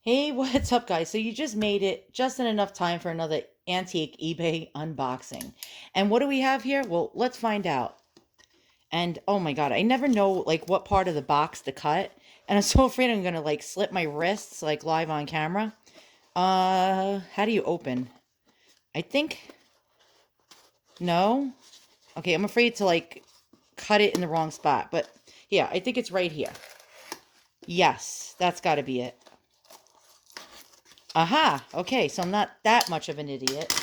Hey, what's up, guys? So you just made it just in enough time for another antique eBay unboxing. And what do we have here? Well, let's find out. And oh my God, I never know like what part of the box to cut. And I'm so afraid I'm gonna like slip my wrists like live on camera. How do you open? I think no. Okay, I'm afraid to like cut it in the wrong spot. But yeah, I think it's right here. Yes, that's gotta be it. Aha. Okay, so I'm not that much of an idiot.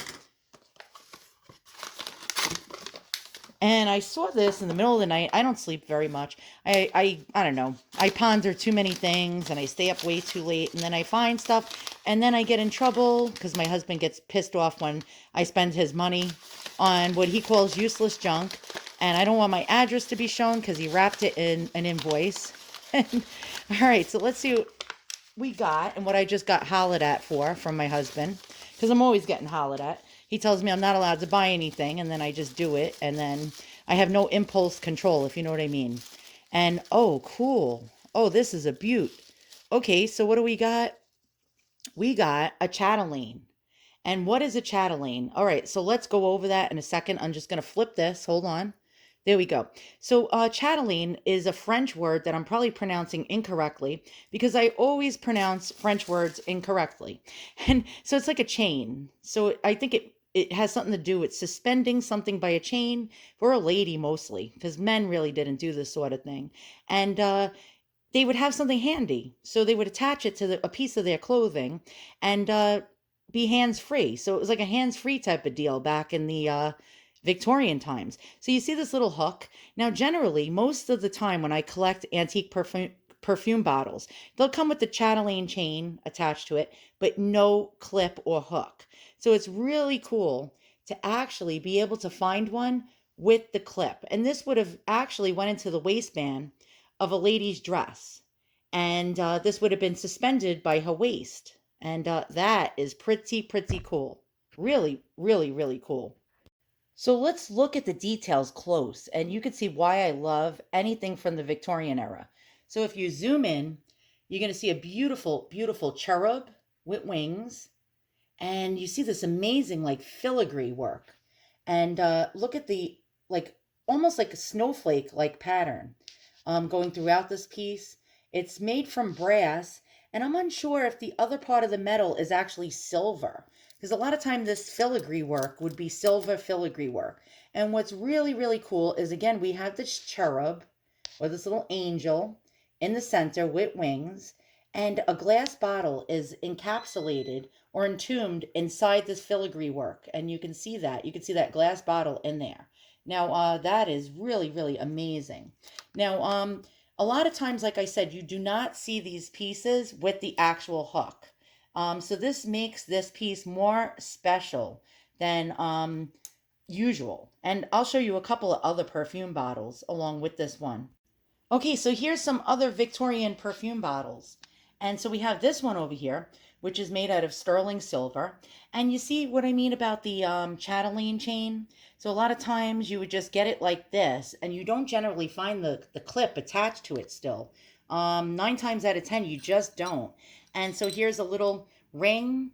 And I saw this in the middle of the night. I don't sleep very much. I don't know. I ponder too many things and I stay up way too late and then I find stuff and then I get in trouble because my husband gets pissed off when I spend his money on what he calls useless junk. And I don't want my address to be shown because he wrapped it in an invoice. All right, so let's see what we got and what I just got hollered at from my husband because I'm always getting hollered at. He tells me I'm not allowed to buy anything and then I just do it and then I have no impulse control, if you know what I mean. And oh, cool. Oh, this is a beaut. Okay, so what do we got? We got a chatelaine. And what is a chatelaine? All right, so let's go over that in a second. I'm just going to flip this. Hold on. There we go. So, chatelaine is a French word that I'm probably pronouncing incorrectly because I always pronounce French words incorrectly. And so it's like a chain. So I think it has something to do with suspending something by a chain for a lady mostly because men really didn't do this sort of thing. And they would have something handy. So they would attach it to a piece of their clothing and be hands free. So it was like a hands free type of deal back in the Victorian times. So you see this little hook. Now, generally, most of the time when I collect antique perfume bottles, they'll come with the chatelaine chain attached to it, but no clip or hook. So it's really cool to actually be able to find one with the clip. And this would have actually went into the waistband of a lady's dress. And this would have been suspended by her waist. And that is pretty cool. Really cool. So let's look at the details close, and you can see why I love anything from the Victorian era. So if you zoom in, you're going to see a beautiful cherub with wings, and you see this amazing like filigree work. And look at the like almost like a snowflake like pattern going throughout this piece. It's made from brass, and I'm unsure if the other part of the metal is actually silver, because a lot of time this filigree work would be silver filigree work. And what's really cool is again we have this cherub or this little angel in the center with wings, and a glass bottle is encapsulated or entombed inside this filigree work, and you can see that glass bottle in there. Now that is really amazing. Now a lot of times, like I said, you do not see these pieces with the actual hook. So this makes this piece more special than usual. And I'll show you a couple of other perfume bottles along with this one. Okay, so here's some other Victorian perfume bottles. And so we have this one over here, which is made out of sterling silver. And you see what I mean about the chatelaine chain? So a lot of times you would just get it like this, and you don't generally find the clip attached to it still. 9 times out of 10, you just don't. And so here's a little ring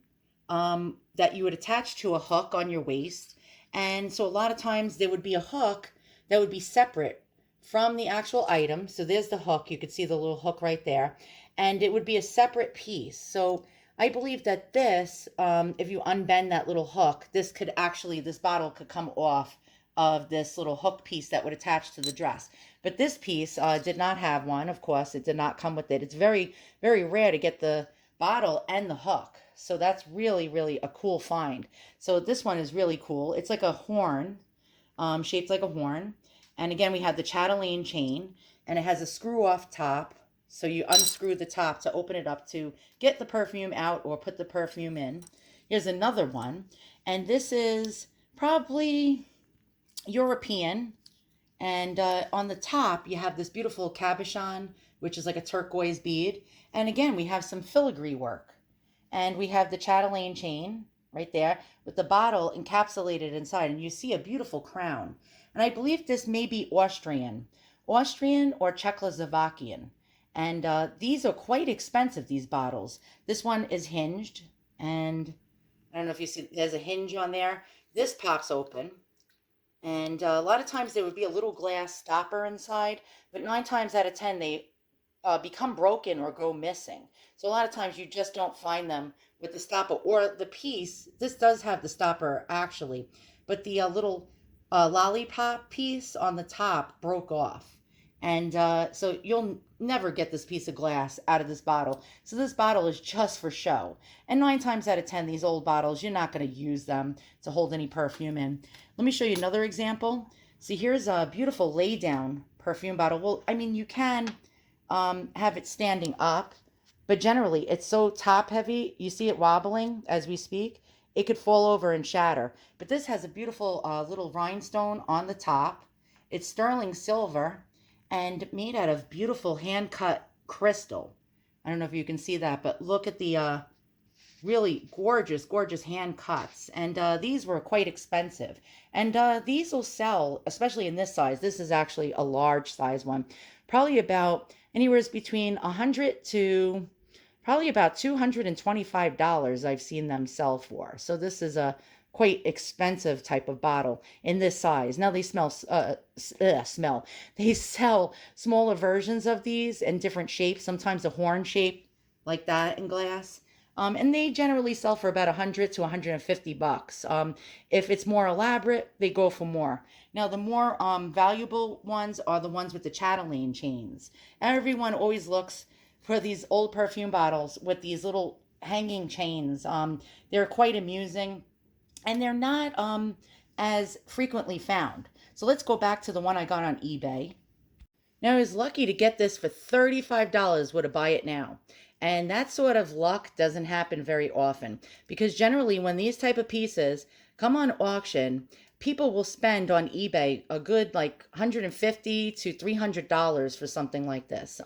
that you would attach to a hook on your waist. And so a lot of times there would be a hook that would be separate from the actual item. So there's the hook. You could see the little hook right there. And it would be a separate piece. So I believe that this, if you unbend that little hook, this bottle could come off of this little hook piece that would attach to the dress. But this piece did not have one. Of course, it did not come with it. It's very rare to get the bottle and the hook. So that's really a cool find. So this one is really cool. It's like a horn, shaped like a horn. And again, we have the chatelaine chain, and it has a screw off top. So you unscrew the top to open it up to get the perfume out or put the perfume in. Here's another one. And this is probably European. And on the top, you have this beautiful cabochon, which is like a turquoise bead. And again, we have some filigree work. And we have the chatelaine chain right there with the bottle encapsulated inside. And you see a beautiful crown. And I believe this may be Austrian or Czechoslovakian. And these are quite expensive, these bottles. This one is hinged, and I don't know if you see, there's a hinge on there. This pops open, and a lot of times there would be a little glass stopper inside, but 9 times out of 10 they become broken or go missing. So a lot of times you just don't find them with the stopper or the piece. This does have the stopper actually, but the little lollipop piece on the top broke off. And so you'll never get this piece of glass out of this bottle. So this bottle is just for show. And 9 times out of 10, these old bottles, you're not going to use them to hold any perfume in. Let me show you another example. See, here's a beautiful lay down perfume bottle. Well, I mean, you can have it standing up, but generally it's so top heavy, you see it wobbling as we speak. It could fall over and shatter. But this has a beautiful little rhinestone on the top. It's sterling silver and made out of beautiful hand cut crystal. I don't know if you can see that, but look at the really gorgeous, gorgeous hand cuts. And these were quite expensive. And these will sell, especially in this size. This is actually a large size one. Probably about anywhere between 100 to probably about $225 I've seen them sell for. So this is a quite expensive type of bottle in this size. Now they smell. They sell smaller versions of these in different shapes, sometimes a horn shape like that in glass. And they generally sell for about 100 to 150 bucks. If it's more elaborate, they go for more. Now, the more valuable ones are the ones with the chatelaine chains. Everyone always looks for these old perfume bottles with these little hanging chains. They're quite amusing, and they're not as frequently found. So let's go back to the one I got on eBay. Now, I was lucky to get this for $35 with a buy it now. And that sort of luck doesn't happen very often because generally when these type of pieces come on auction, people will spend on eBay a good like $150 to $300 for something like this.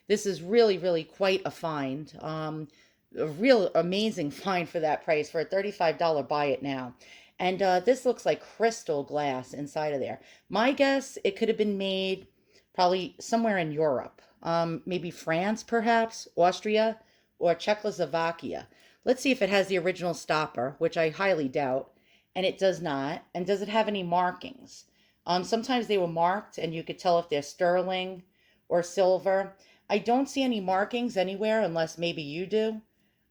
This is really, really quite a find. A real amazing find for that price for a $35 buy it now. And this looks like crystal glass inside of there. My guess, it could have been made probably somewhere in Europe, maybe France, perhaps, Austria, or Czechoslovakia. Let's see if it has the original stopper, which I highly doubt, and it does not. And does it have any markings? Sometimes they were marked, and you could tell if they're sterling or silver. I don't see any markings anywhere, unless maybe you do.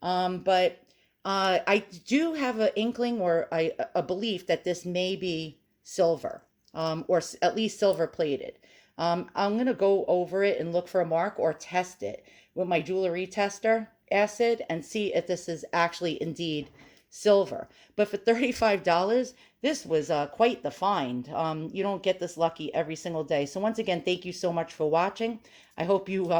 But I do have an inkling or a belief that this may be silver, or at least silver plated. I'm going to go over it and look for a mark or test it with my jewelry tester acid and see if this is actually indeed silver. But for $35, this was quite the find. You don't get this lucky every single day. So once again, thank you so much for watching. I hope you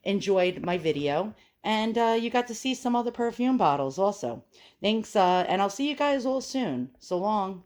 enjoyed my video and you got to see some other perfume bottles also. Thanks, and I'll see you guys all soon. So long.